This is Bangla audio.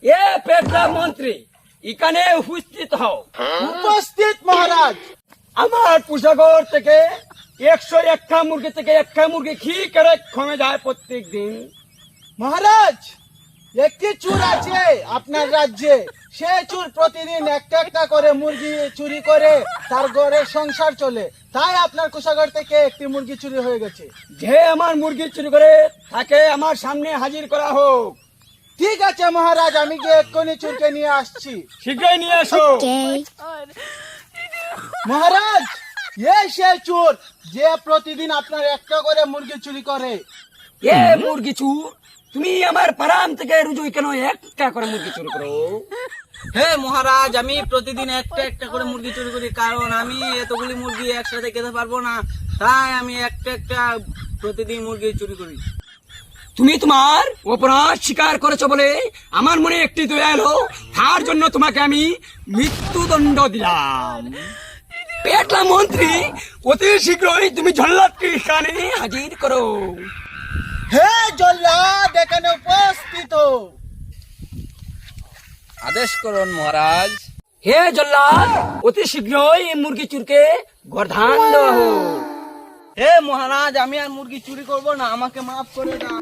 এ পেটলা মন্ত্রী এখানে উপস্থিত হও। উপস্থিত মহারাজ। আমার পোশাকর থেকে 101টা মুরগি থেকে একটা মুরগি কি করে কমে যায় প্রত্যেক দিন? মহারাজ, একটি চোর আছে আপনার রাজ্যে। সে চোর প্রতিদিন একটা একটা করে মুরগি চুরি করে তার ঘরের সংসার চলে, তাই আপনার কোষাগার থেকে একটি মুরগি চুরি হয়ে গেছে। যে আমার মুরগি চুরি করে তাকে আমার সামনে হাজির করা হোক। ঠিক আছে মহারাজ, আমি গিয়ে এক্ষুনি চোরকে নিয়ে আসছি। শীঘ্রই নিয়ে এসো। মহারাজ, এই সে চোর যে প্রতিদিন আপনার একটা করে মুরগি চুরি করে। এ মুরগি চুর, তুমি আমার ফার্ম থেকে রোজই কেন একটা করে মুরগি চুরি করো? হে মহারাজ, আমি প্রতিদিন একটা একটা করে মুরগি চুরি করি, কারণ আমি এতগুলি মুরগি একসাথে খেতে পারবো না, তাই আমি একটা একটা প্রতিদিন মুরগি চুরি করি। তুমি তোমার অপরাধ স্বীকার করেছো বলে আমার মনে একটি দয়া এলো, তার জন্য তোমাকে আমি মৃত্যুদণ্ড দিলাম। পেটলা মন্ত্রী, অতি শীঘ্রই তুমি জল্লাদকে এখানে হাজির করো। হে জল্লাদ, এখানে উপস্থিত হও। আদেশ করুন মহারাজ। হে জল্লাদ, অতি শীঘ্রই এই মুরগি চুরকে গর্ধান দেওয়া হোক। হে মহারাজ, আমি আর মুরগি চুরি করব না, আমাকে মাফ করে দাও।